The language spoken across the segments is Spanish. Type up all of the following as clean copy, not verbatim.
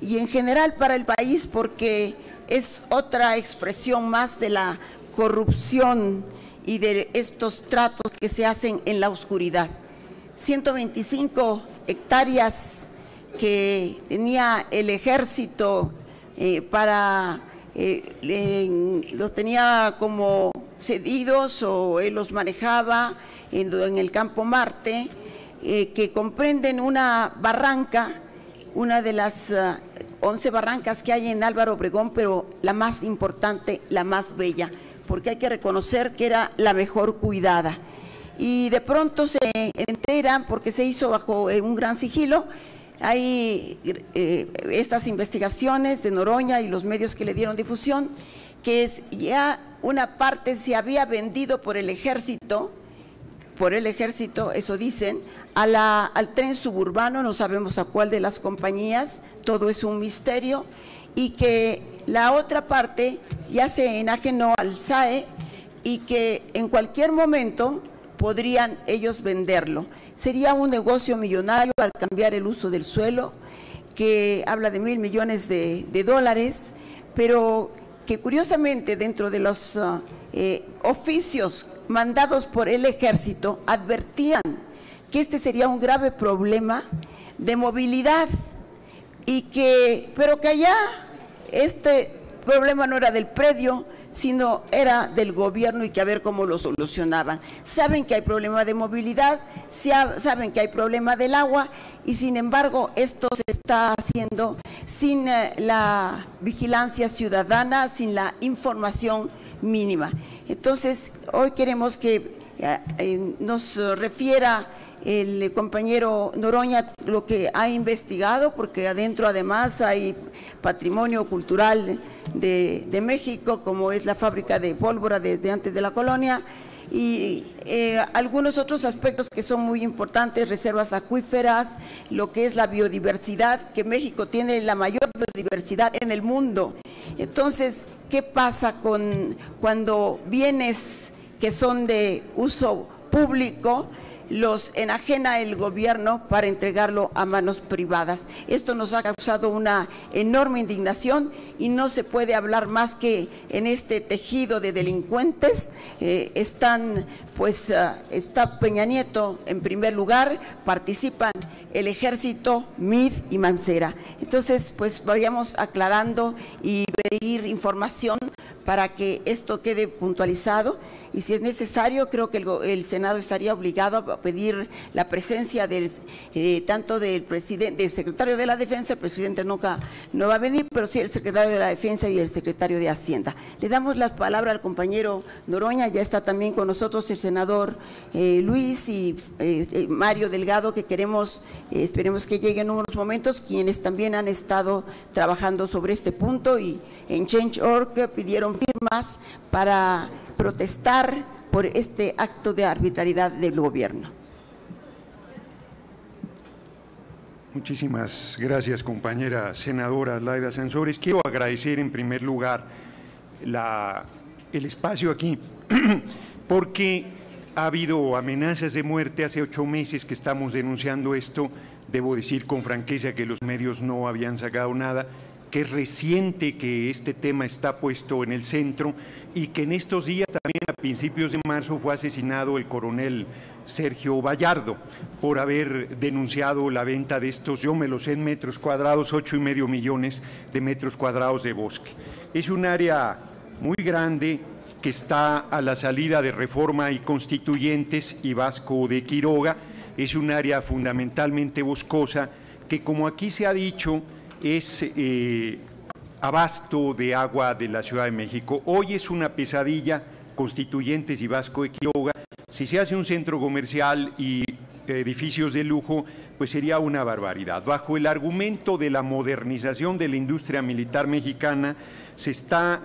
y en general para el país, porque es otra expresión más de la corrupción y de estos tratos que se hacen en la oscuridad. 125 hectáreas que tenía el ejército los tenía como cedidos o él los manejaba en el Campo Marte, que comprenden una barranca, una de las 11 barrancas que hay en Álvaro Obregón, pero la más importante, la más bella, porque hay que reconocer que era la mejor cuidada. Y de pronto se enteran, porque se hizo bajo un gran sigilo, hay estas investigaciones de Noroña y los medios que le dieron difusión, que ya una parte se había vendido por el ejército, eso dicen, al tren suburbano, no sabemos a cuál de las compañías, todo es un misterio, y que la otra parte ya se enajenó al SAE y que en cualquier momento podrían ellos venderlo. Sería un negocio millonario al cambiar el uso del suelo, que habla de $1.000 millones de dólares, pero que curiosamente dentro de los oficios mandados por el ejército advertían que este sería un grave problema de movilidad pero que allá este problema no era del predio, sino era del gobierno y que a ver cómo lo solucionaban. Saben que hay problema de movilidad, saben que hay problema del agua y sin embargo esto se está haciendo sin la vigilancia ciudadana, sin la información mínima. Entonces, hoy queremos que nos refiera el compañero Noroña lo que ha investigado, porque adentro además hay patrimonio cultural de México, como es la fábrica de pólvora desde antes de la colonia, y algunos otros aspectos que son muy importantes, reservas acuíferas, lo que es la biodiversidad, que México tiene la mayor biodiversidad en el mundo. Entonces, ¿qué pasa cuando bienes que son de uso público los enajena el gobierno para entregarlo a manos privadas? Esto nos ha causado una enorme indignación y no se puede hablar más que en este tejido de delincuentes. Está Peña Nieto en primer lugar, participan el Ejército, MID y Mancera. Entonces, pues vayamos aclarando y pedir información para que esto quede puntualizado, y si es necesario, creo que el Senado estaría obligado a pedir la presencia tanto del secretario de la Defensa. El presidente nunca no va a venir, pero sí el secretario de la Defensa y el secretario de Hacienda. Le damos la palabra al compañero Noroña, ya está también con nosotros el senador Luis y Mario Delgado, que esperemos que lleguen unos momentos, quienes también han estado trabajando sobre este punto y en Change.org pidieron firmas para protestar por este acto de arbitrariedad del gobierno. Muchísimas gracias, compañera senadora Laida Sansores. Quiero agradecer en primer lugar el espacio aquí, porque ha habido amenazas de muerte. Hace 8 meses que estamos denunciando esto. Debo decir con franqueza que los medios no habían sacado nada, que es reciente que este tema está puesto en el centro y que en estos días también a principios de marzo fue asesinado el coronel Sergio Vallardo por haber denunciado la venta de estos, yo me lo sé en metros cuadrados, 8,5 millones de metros cuadrados de bosque. Es un área muy grande que está a la salida de Reforma y Constituyentes y Vasco de Quiroga. Es un área fundamentalmente boscosa que, como aquí se ha dicho, es abasto de agua de la Ciudad de México. Hoy es una pesadilla, Constituyentes y Vasco de Quiroga. Si se hace un centro comercial y edificios de lujo, pues sería una barbaridad. Bajo el argumento de la modernización de la industria militar mexicana, se está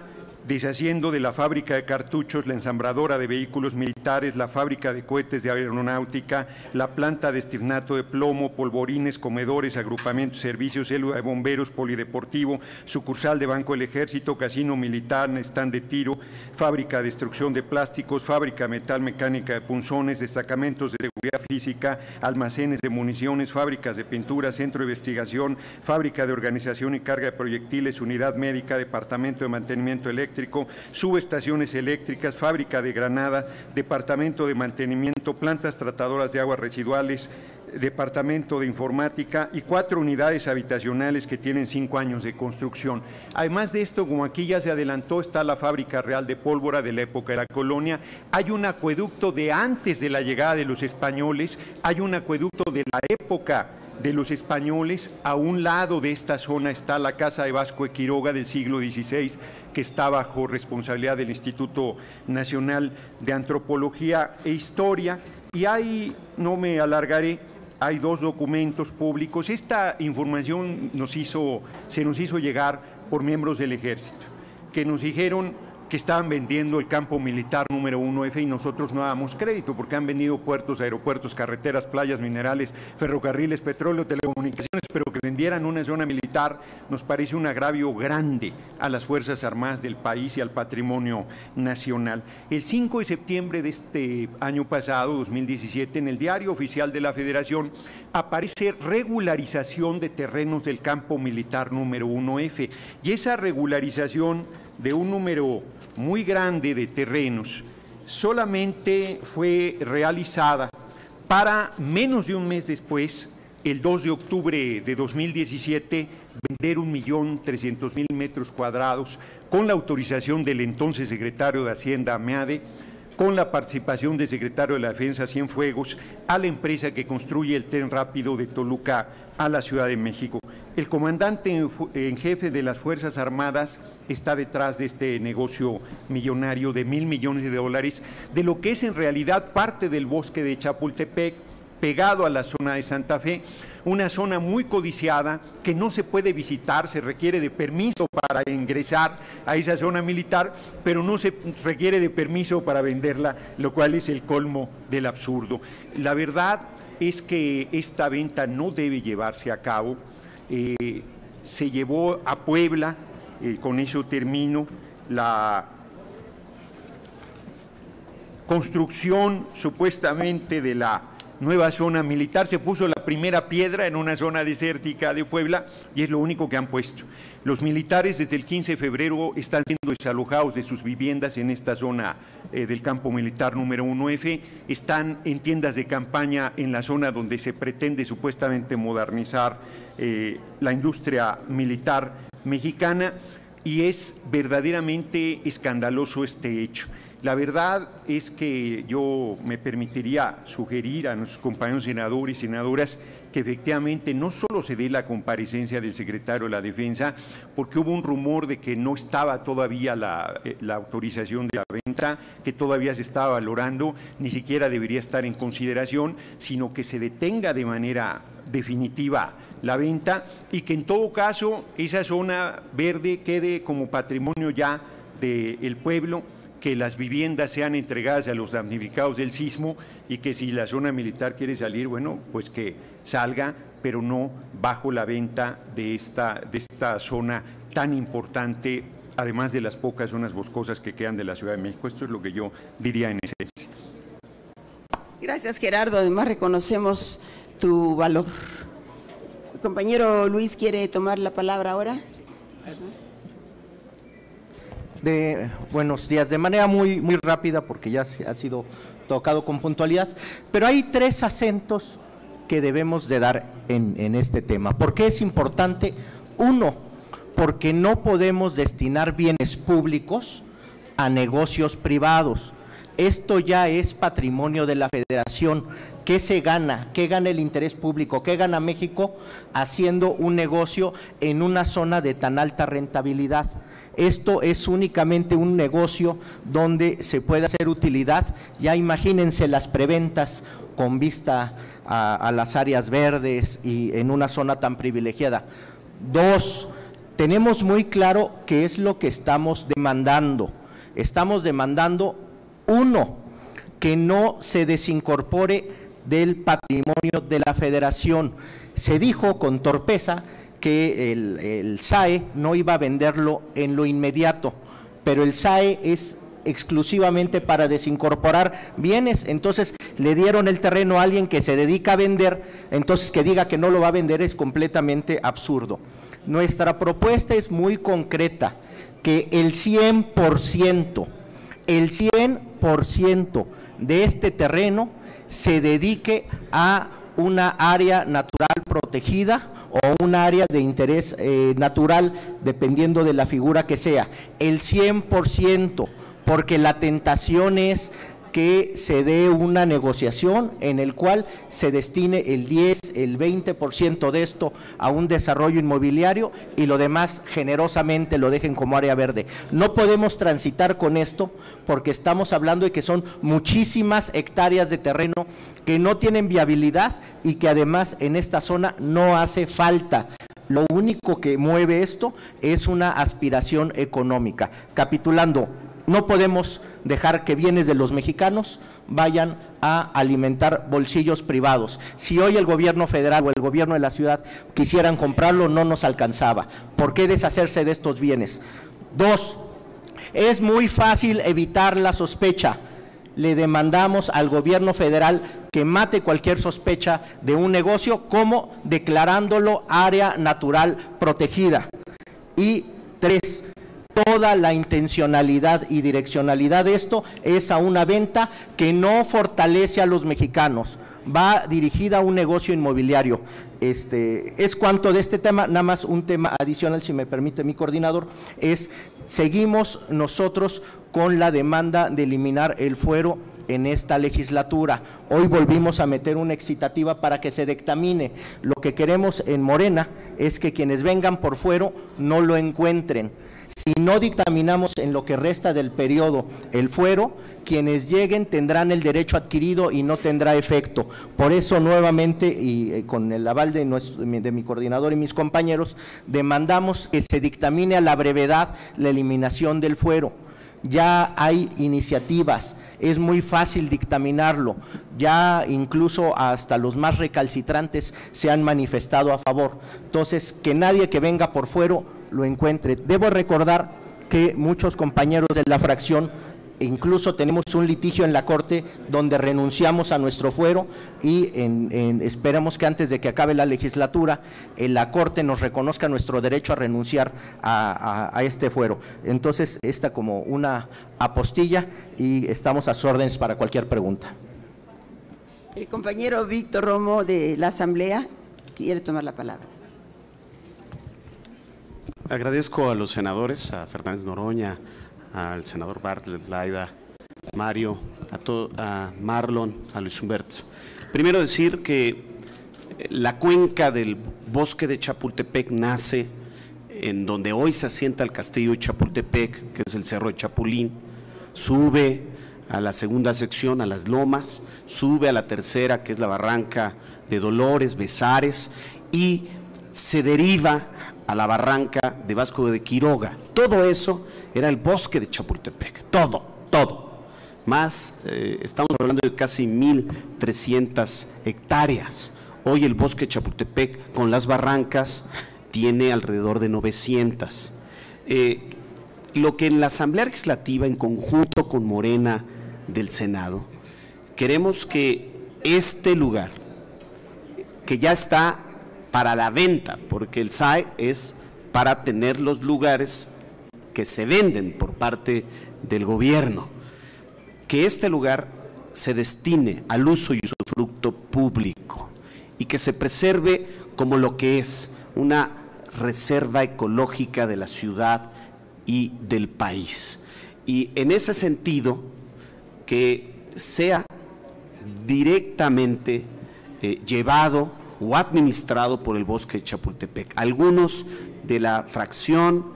deshaciendo de la fábrica de cartuchos, la ensambladora de vehículos militares, la fábrica de cohetes de aeronáutica, la planta de estirnato de plomo, polvorines, comedores, agrupamientos, servicios, célula de bomberos, polideportivo, sucursal de Banco del Ejército, casino militar, stand de tiro, fábrica de destrucción de plásticos, fábrica de metal mecánica de punzones, destacamentos de seguridad física, almacenes de municiones, fábricas de pintura, centro de investigación, fábrica de organización y carga de proyectiles, unidad médica, departamento de mantenimiento eléctrico, subestaciones eléctricas, fábrica de granada, departamento de mantenimiento, plantas tratadoras de aguas residuales, departamento de informática y 4 unidades habitacionales que tienen 5 años de construcción. Además de esto, como aquí ya se adelantó, está la fábrica real de pólvora de la época de la colonia, hay un acueducto de antes de la llegada de los españoles, hay un acueducto de la época de los españoles. A un lado de esta zona está la Casa de Vasco de Quiroga del siglo XVI, que está bajo responsabilidad del Instituto Nacional de Antropología e Historia. Y hay, no me alargaré, hay 2 documentos públicos. Esta información se nos hizo llegar por miembros del Ejército, que nos dijeron que estaban vendiendo el campo militar número 1F y nosotros no damos crédito porque han vendido puertos, aeropuertos, carreteras, playas, minerales, ferrocarriles, petróleo, telecomunicaciones, pero que vendieran una zona militar nos parece un agravio grande a las Fuerzas Armadas del país y al patrimonio nacional. El 5 de septiembre de este año pasado, 2017, en el Diario Oficial de la Federación aparece regularización de terrenos del campo militar número 1F y esa regularización de un número muy grande de terrenos solamente fue realizada para menos de un mes después, el 2 de octubre de 2017, vender 1.300.000 metros cuadrados con la autorización del entonces secretario de Hacienda, Meade, con la participación del secretario de la Defensa, Cienfuegos, a la empresa que construye el tren rápido de Toluca a la Ciudad de México. El comandante en jefe de las Fuerzas Armadas está detrás de este negocio millonario de $1.000 millones, de lo que es en realidad parte del bosque de Chapultepec, pegado a la zona de Santa Fe, una zona muy codiciada que no se puede visitar, se requiere de permiso para ingresar a esa zona militar, pero no se requiere de permiso para venderla, lo cual es el colmo del absurdo. La verdad es que esta venta no debe llevarse a cabo. Se llevó a Puebla, con eso termino, la construcción supuestamente de la nueva zona militar. Se puso la primera piedra en una zona desértica de Puebla y es lo único que han puesto. Los militares desde el 15 de febrero están siendo desalojados de sus viviendas en esta zona del campo militar número 1F, están en tiendas de campaña en la zona donde se pretende supuestamente modernizar la industria militar mexicana y es verdaderamente escandaloso este hecho. La verdad es que yo me permitiría sugerir a nuestros compañeros senadores y senadoras que efectivamente no solo se dé la comparecencia del secretario de la Defensa, porque hubo un rumor de que no estaba todavía la autorización de la venta, que todavía se estaba valorando, ni siquiera debería estar en consideración, sino que se detenga de manera definitiva la venta y que en todo caso esa zona verde quede como patrimonio ya del pueblo, que las viviendas sean entregadas a los damnificados del sismo y que si la zona militar quiere salir, bueno, pues que salga, pero no bajo la venta de esta zona tan importante, además de las pocas zonas boscosas que quedan de la Ciudad de México. Esto es lo que yo diría en esencia. Gracias, Gerardo. Además reconocemos tu valor. El compañero Luis quiere tomar la palabra ahora. Buenos días, de manera muy rápida porque ya ha sido tocado con puntualidad, pero hay 3 acentos que debemos de dar en este tema. ¿Por qué es importante? 1, porque no podemos destinar bienes públicos a negocios privados. Esto ya es patrimonio de la Federación. ¿Qué se gana? ¿Qué gana el interés público? ¿Qué gana México haciendo un negocio en una zona de tan alta rentabilidad? Esto es únicamente un negocio donde se puede hacer utilidad. Ya imagínense las preventas con vista a las áreas verdes y en una zona tan privilegiada. 2, tenemos muy claro qué es lo que estamos demandando. Estamos demandando, uno, que no se desincorpore del patrimonio de la Federación. Se dijo con torpeza que el SAE no iba a venderlo en lo inmediato, pero el SAE es exclusivamente para desincorporar bienes. Entonces le dieron el terreno a alguien que se dedica a vender, entonces que diga que no lo va a vender es completamente absurdo. Nuestra propuesta es muy concreta, que el 100% de este terreno se dedique a una área natural protegida o un área de interés natural, dependiendo de la figura que sea, el 100%, porque la tentación es que se dé una negociación en el cual se destine el 10, el 20% de esto a un desarrollo inmobiliario y lo demás generosamente lo dejen como área verde. No podemos transitar con esto porque estamos hablando de que son muchísimas hectáreas de terreno que no tienen viabilidad y que además en esta zona no hace falta. Lo único que mueve esto es una aspiración económica. Capitulando, no podemos dejar que bienes de los mexicanos vayan a alimentar bolsillos privados. Si hoy el gobierno federal o el gobierno de la ciudad quisieran comprarlo, no nos alcanzaba. ¿Por qué deshacerse de estos bienes? Dos, es muy fácil evitar la sospecha. Le demandamos al gobierno federal que mate cualquier sospecha de un negocio, como declarándolo área natural protegida. Y tres, toda la intencionalidad y direccionalidad de esto es a una venta que no fortalece a los mexicanos, va dirigida a un negocio inmobiliario. Es cuanto de este tema. Nada más un tema adicional, si me permite mi coordinador, seguimos nosotros con la demanda de eliminar el fuero en esta legislatura. Hoy volvimos a meter una excitativa para que se dictamine. Lo que queremos en Morena es que quienes vengan por fuero no lo encuentren. Si no dictaminamos en lo que resta del periodo el fuero, quienes lleguen tendrán el derecho adquirido y no tendrá efecto. Por eso nuevamente, y con el aval de mi coordinador y mis compañeros, demandamos que se dictamine a la brevedad la eliminación del fuero. Ya hay iniciativas, es muy fácil dictaminarlo, ya incluso hasta los más recalcitrantes se han manifestado a favor. Entonces, que nadie que venga por fuero lo encuentre. Debo recordar que muchos compañeros de la fracción, incluso tenemos un litigio en la Corte donde renunciamos a nuestro fuero y esperamos que antes de que acabe la legislatura la Corte nos reconozca nuestro derecho a renunciar a este fuero. Entonces, esta como una apostilla y estamos a sus órdenes para cualquier pregunta. El compañero Víctor Romo de la Asamblea quiere tomar la palabra. Agradezco a los senadores, a Fernández Noroña, al senador Bartlett, Laida, Mario, a Marlon, a Luis Humberto. Primero decir que la cuenca del bosque de Chapultepec nace en donde hoy se asienta el castillo de Chapultepec, que es el Cerro de Chapulín, sube a la segunda sección, a las lomas, sube a la tercera, que es la barranca de Dolores, Besares, y se deriva a la barranca de Vasco de Quiroga. Todo eso era el bosque de Chapultepec, todo. Más, estamos hablando de casi 1,300 hectáreas. Hoy el bosque de Chapultepec con las barrancas tiene alrededor de 900. Lo que en la Asamblea Legislativa, en conjunto con Morena del Senado, queremos que este lugar, que ya está para la venta, porque el SAE es para tener los lugares que se venden por parte del gobierno, que este lugar se destine al uso y usufructo público y que se preserve como lo que es una reserva ecológica de la ciudad y del país. Y en ese sentido, que sea directamente llevado o administrado por el bosque de Chapultepec. Algunos de la fracción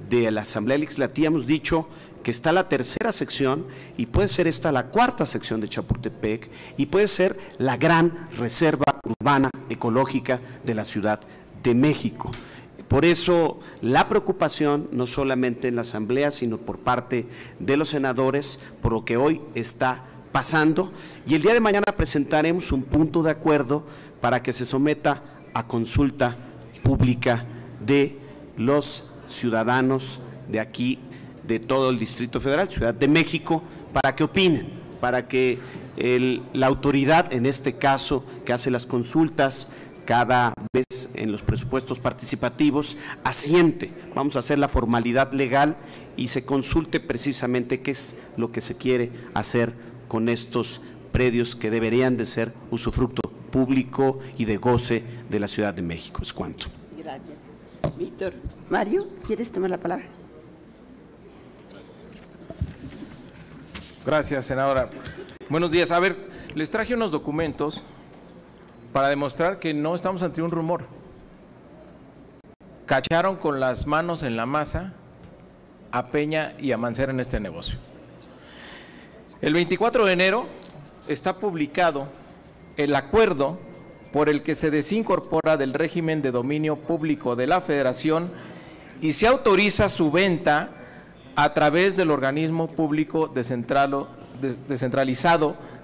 de la Asamblea Legislativa hemos dicho que está la tercera sección y puede ser esta la cuarta sección de Chapultepec y puede ser la gran reserva urbana ecológica de la Ciudad de México. Por eso la preocupación, no solamente en la Asamblea, sino por parte de los senadores, por lo que hoy está pasando, y el día de mañana presentaremos un punto de acuerdo para que se someta a consulta pública de los ciudadanos de aquí, de todo el Distrito Federal, Ciudad de México, para que opinen, para que la autoridad, en este caso, que hace las consultas cada vez en los presupuestos participativos, asiente. Vamos a hacer la formalidad legal y se consulte precisamente qué es lo que se quiere hacer con estos predios que deberían de ser usufructo público y de goce de la Ciudad de México. Es cuanto. Gracias. Víctor. Mario, ¿quieres tomar la palabra? Gracias, senadora. Buenos días. A ver, les traje unos documentos para demostrar que no estamos ante un rumor. Cacharon con las manos en la masa a Peña y a Mancera en este negocio. El 24 de enero está publicado el acuerdo por el que se desincorpora del régimen de dominio público de la Federación y se autoriza su venta a través del organismo público descentralizado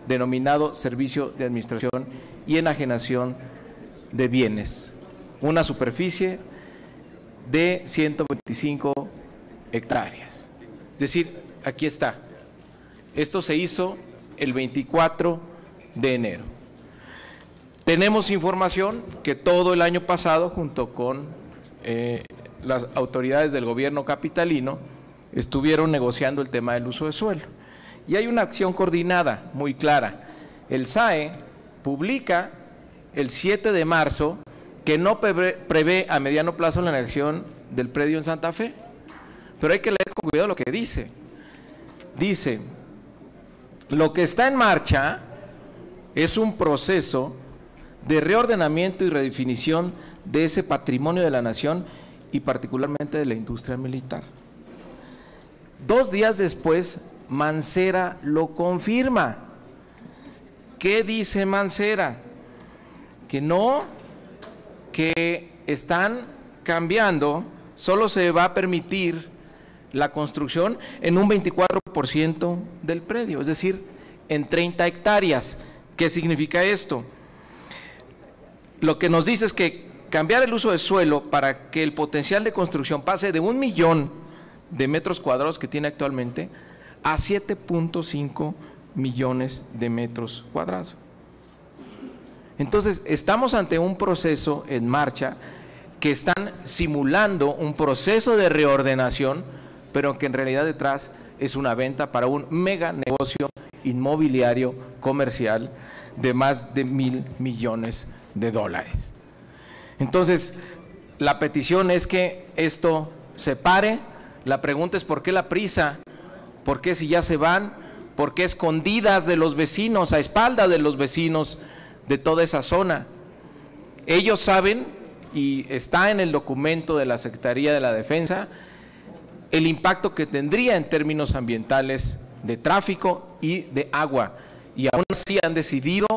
denominado Servicio de Administración y Enajenación de Bienes, una superficie de 125 hectáreas. Es decir, aquí está. Esto se hizo el 24 de enero. Tenemos información que todo el año pasado, junto con las autoridades del gobierno capitalino, estuvieron negociando el tema del uso de suelo. Y hay una acción coordinada muy clara. El SAE publica el 7 de marzo que no prevé a mediano plazo la elección del predio en Santa Fe. Pero hay que leer con cuidado lo que dice. Dice, lo que está en marcha es un proceso de reordenamiento y redefinición de ese patrimonio de la nación y particularmente de la industria militar. 2 días después, Mancera lo confirma. ¿Qué dice Mancera? Que no, que están cambiando, solo se va a permitir la construcción en un 24% del predio, es decir, en 30 hectáreas. ¿Qué significa esto? Lo que nos dice es que cambiar el uso de suelo para que el potencial de construcción pase de 1 millón de metros cuadrados que tiene actualmente a 7.5 millones de metros cuadrados. Entonces, estamos ante un proceso en marcha que están simulando un proceso de reordenación, pero que en realidad detrás es una venta para un mega negocio inmobiliario comercial de más de 1,000 millones de dólares. Entonces, la petición es que esto se pare. La pregunta es ¿por qué la prisa? ¿Por qué si ya se van? ¿Por qué escondidas de los vecinos, a espaldas de los vecinos de toda esa zona? Ellos saben, y está en el documento de la Secretaría de la Defensa, el impacto que tendría en términos ambientales, de tráfico y de agua, y aún así han decidido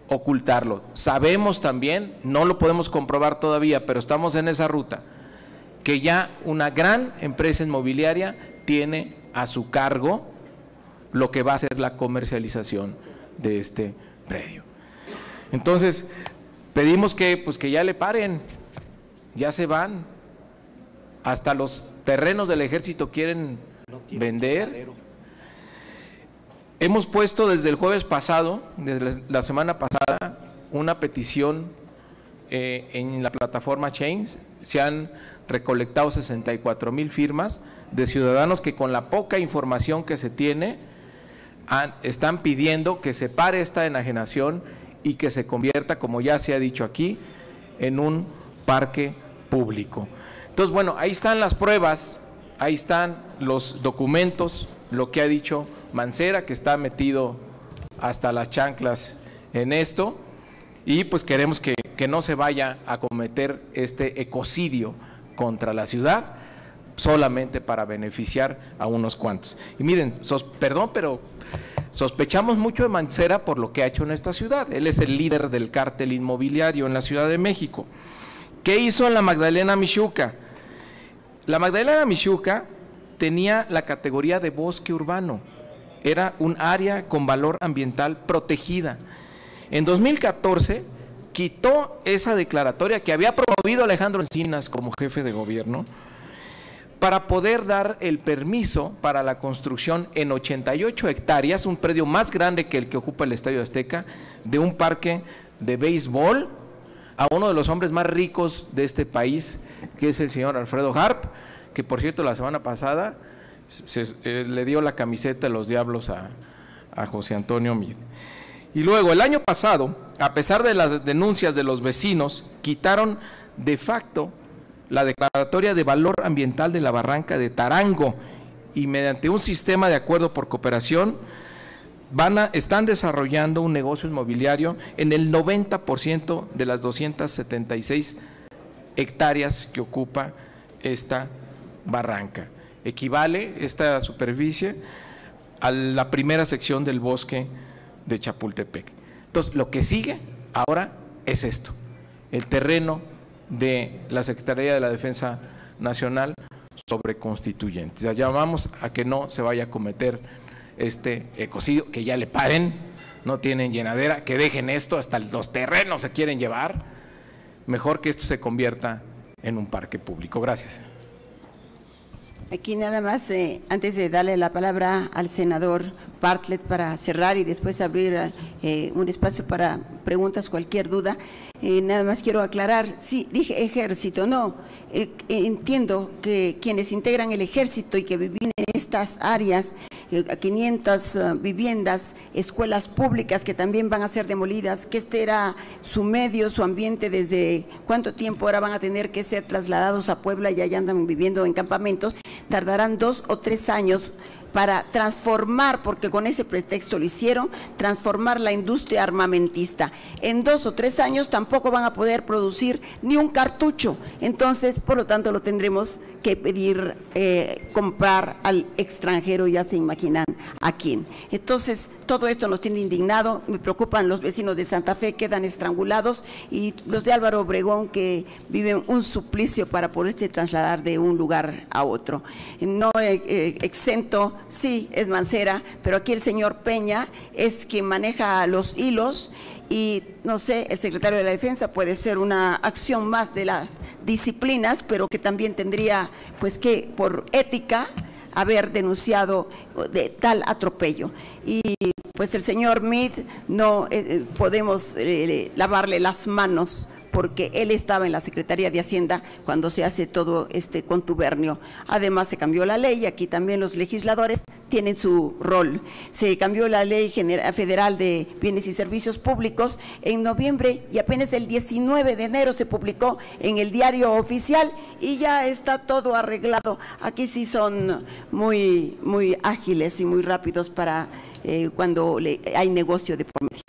ocultarlo. Sabemos también, no lo podemos comprobar todavía, pero estamos en esa ruta, que ya una gran empresa inmobiliaria tiene a su cargo lo que va a ser la comercialización de este predio. Entonces, pedimos que ya le paren, ya se van, hasta los terrenos del ejército quieren vender. Hemos puesto desde el jueves pasado, desde la semana pasada, una petición en la plataforma Change. Se han recolectado 64,000 firmas de ciudadanos que con la poca información que se tiene están pidiendo que se pare esta enajenación y que se convierta, como ya se ha dicho aquí, en un parque público. Entonces, bueno, ahí están las pruebas, ahí están los documentos, lo que ha dicho Mancera, que está metido hasta las chanclas en esto, y pues queremos que no se vaya a cometer este ecocidio contra la ciudad solamente para beneficiar a unos cuantos. Y miren, perdón, pero sospechamos mucho de Mancera por lo que ha hecho en esta ciudad. Él es el líder del cártel inmobiliario en la Ciudad de México. ¿Qué hizo en la Magdalena Mixhuca? La Magdalena Mixhuca tenía la categoría de bosque urbano, era un área con valor ambiental protegida. En 2014 quitó esa declaratoria que había promovido Alejandro Encinas como jefe de gobierno para poder dar el permiso para la construcción en 88 hectáreas, un predio más grande que el que ocupa el Estadio Azteca, de un parque de béisbol a uno de los hombres más ricos de este país, que es el señor Alfredo Harp, que por cierto la semana pasada le dio la camiseta de los Diablos a José Antonio Meade. Y luego, el año pasado, a pesar de las denuncias de los vecinos, quitaron de facto la declaratoria de valor ambiental de la barranca de Tarango y mediante un sistema de acuerdo por cooperación están desarrollando un negocio inmobiliario en el 90% de las 276 hectáreas que ocupa esta barranca. Equivale esta superficie a la primera sección del bosque de Chapultepec. Entonces, lo que sigue ahora es esto, el terreno de la Secretaría de la Defensa Nacional sobre constituyentes. Ya llamamos a que no se vaya a cometer este ecocidio, que ya le paren, no tienen llenadera, que dejen esto, hasta los terrenos se quieren llevar, mejor que esto se convierta en un parque público. Gracias. Aquí nada más, antes de darle la palabra al senador Bartlett para cerrar y después abrir un espacio para preguntas, cualquier duda, nada más quiero aclarar, sí, dije ejército, no, entiendo que quienes integran el ejército y que viven en estas áreas, 500 viviendas, escuelas públicas que también van a ser demolidas, que este era su medio, su ambiente, desde cuánto tiempo ahora van a tener que ser trasladados a Puebla y allá andan viviendo en campamentos, tardarán 2 o 3 años para transformar, porque con ese pretexto lo hicieron, transformar la industria armamentista. En 2 o 3 años tampoco van a poder producir ni un cartucho, entonces, por lo tanto, lo tendremos que pedir, comprar al extranjero, ya se imaginan a quién. Entonces, todo esto nos tiene indignado, me preocupan los vecinos de Santa Fe, quedan estrangulados, y los de Álvaro Obregón, que viven un suplicio para poderse trasladar de un lugar a otro. No exento. Sí, es Mancera, pero aquí el señor Peña es quien maneja los hilos y, no sé, el secretario de la Defensa puede ser una acción más de las disciplinas, pero que también tendría, pues, que por ética haber denunciado de tal atropello. Y pues el señor Meade no podemos lavarle las manos, porque él estaba en la Secretaría de Hacienda cuando se hace todo este contubernio. Además, se cambió la ley, y aquí también los legisladores tienen su rol. Se cambió la Ley Federal de Bienes y Servicios Públicos en noviembre, y apenas el 19 de enero se publicó en el Diario Oficial y ya está todo arreglado. Aquí sí son muy, muy ágiles y muy rápidos para cuando hay negocio de por medio.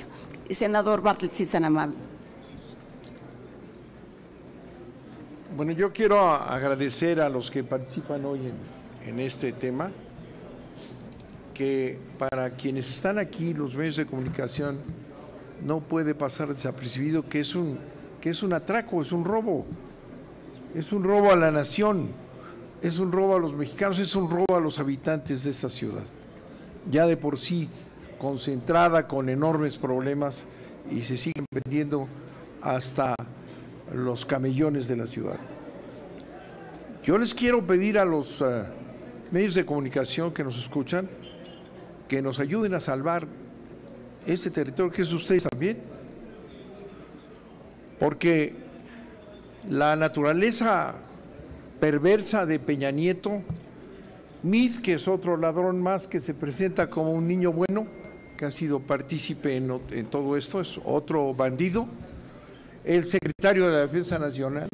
Senador Bartlett, si es tan amable. Bueno, yo quiero agradecer a los que participan hoy en este tema, que para quienes están aquí, los medios de comunicación, no puede pasar desapercibido que es un atraco, es un robo a la nación, es un robo a los mexicanos, es un robo a los habitantes de esta ciudad, ya de por sí concentrada con enormes problemas, y se siguen vendiendo hasta los camellones de la ciudad. Yo les quiero pedir a los medios de comunicación que nos escuchan que nos ayuden a salvar este territorio, que es de ustedes también, porque la naturaleza perversa de Peña Nieto, Meade, que es otro ladrón más que se presenta como un niño bueno, que ha sido partícipe en todo esto, es otro bandido. El secretario de la Defensa Nacional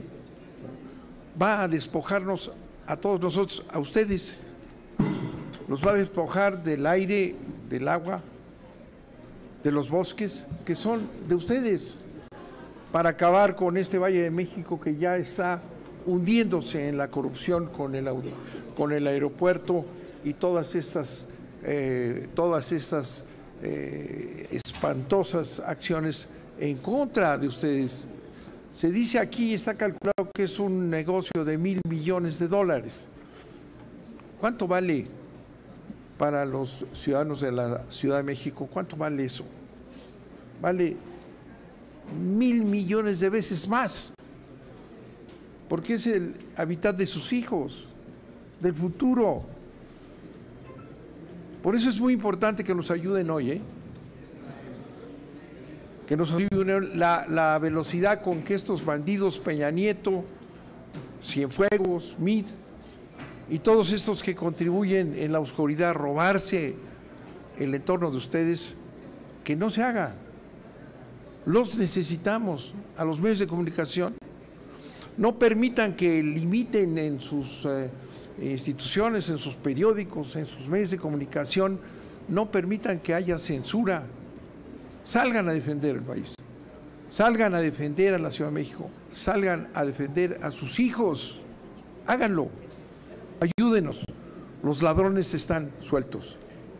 va a despojarnos a todos nosotros, a ustedes, los va a despojar del aire, del agua, de los bosques, que son de ustedes, para acabar con este Valle de México que ya está hundiéndose en la corrupción con el aeropuerto y todas estas espantosas acciones en contra de ustedes, Se dice aquí, está calculado que es un negocio de $1,000 millones. ¿Cuánto vale para los ciudadanos de la Ciudad de México? ¿Cuánto vale eso? Vale 1,000 millones de veces más, porque es el hábitat de sus hijos, del futuro. Por eso es muy importante que nos ayuden hoy, que nos ayuden la velocidad con que estos bandidos, Peña Nieto, Cienfuegos, Mid y todos estos que contribuyen en la oscuridad a robarse el entorno de ustedes, que no se haga. Los necesitamos, a los medios de comunicación. No permitan que limiten en sus instituciones, en sus periódicos, en sus medios de comunicación, no permitan que haya censura. Salgan a defender el país, salgan a defender a la Ciudad de México, salgan a defender a sus hijos, háganlo, ayúdenos, los ladrones están sueltos.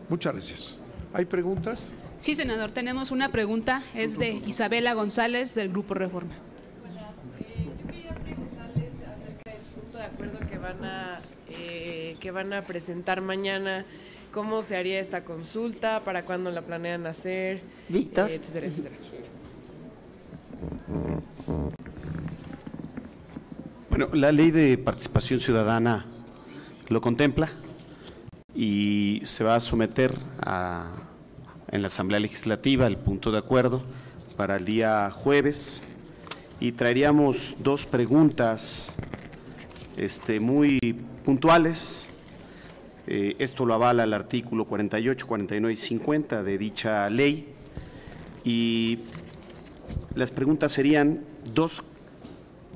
Muchas gracias. ¿Hay preguntas? Sí, senador, tenemos una pregunta, es de Isabela González del Grupo Reforma. Yo quería preguntarles acerca del punto de acuerdo que van a presentar mañana. ¿Cómo se haría esta consulta? ¿Para cuándo la planean hacer? Víctor. Etcétera, etcétera. Bueno, la ley de participación ciudadana lo contempla y se va a someter en la Asamblea Legislativa el punto de acuerdo para el día jueves, y traeríamos dos preguntas muy puntuales. Esto lo avala el artículo 48, 49 y 50 de dicha ley, y las preguntas serían dos.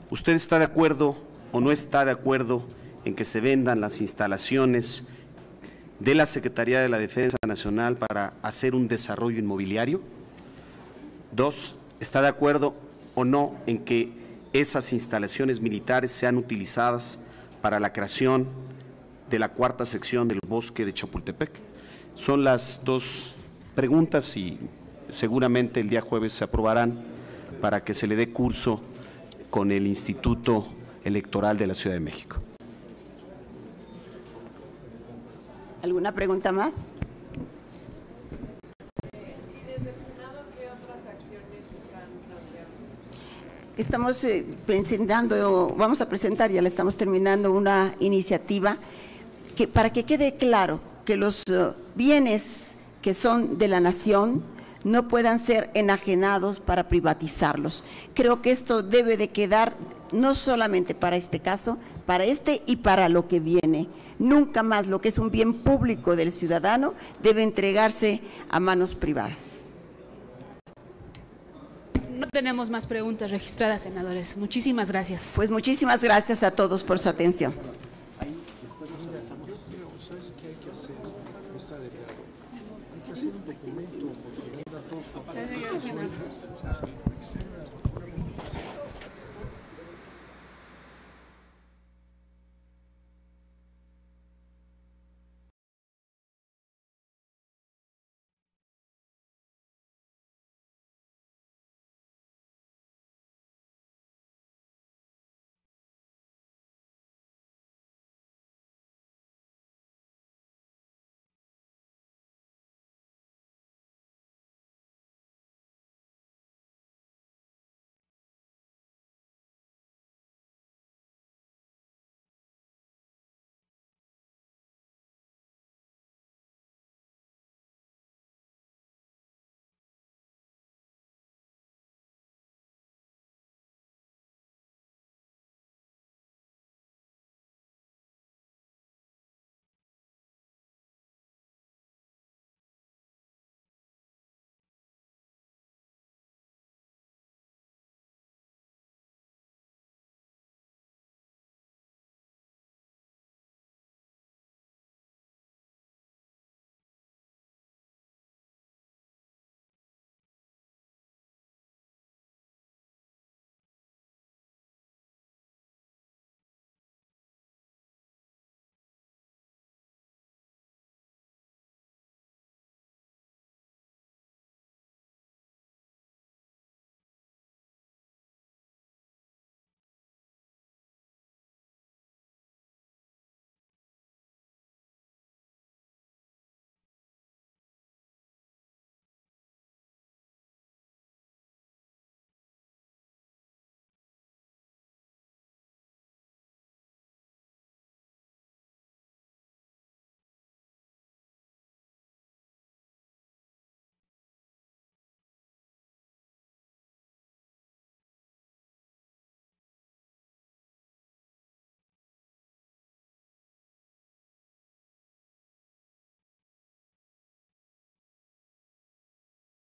¿Usted está de acuerdo o no está de acuerdo en que se vendan las instalaciones de la Secretaría de la Defensa Nacional para hacer un desarrollo inmobiliario? Dos, ¿está de acuerdo o no en que esas instalaciones militares sean utilizadas para la creación de la cuarta sección del bosque de Chapultepec? Son las dos preguntas y seguramente el día jueves se aprobarán para que se le dé curso con el Instituto Electoral de la Ciudad de México. ¿Alguna pregunta más? ¿Y desde el Senado qué otras acciones están planteando? Estamos presentando, vamos a presentar, ya le estamos terminando, una iniciativa que para que quede claro que los bienes que son de la nación no puedan ser enajenados para privatizarlos. Creo que esto debe de quedar no solamente para este caso, para este y para lo que viene. Nunca más lo que es un bien público del ciudadano debe entregarse a manos privadas. No tenemos más preguntas registradas, senadores. Muchísimas gracias. Pues muchísimas gracias a todos por su atención. Hay que hacer un documento porque todos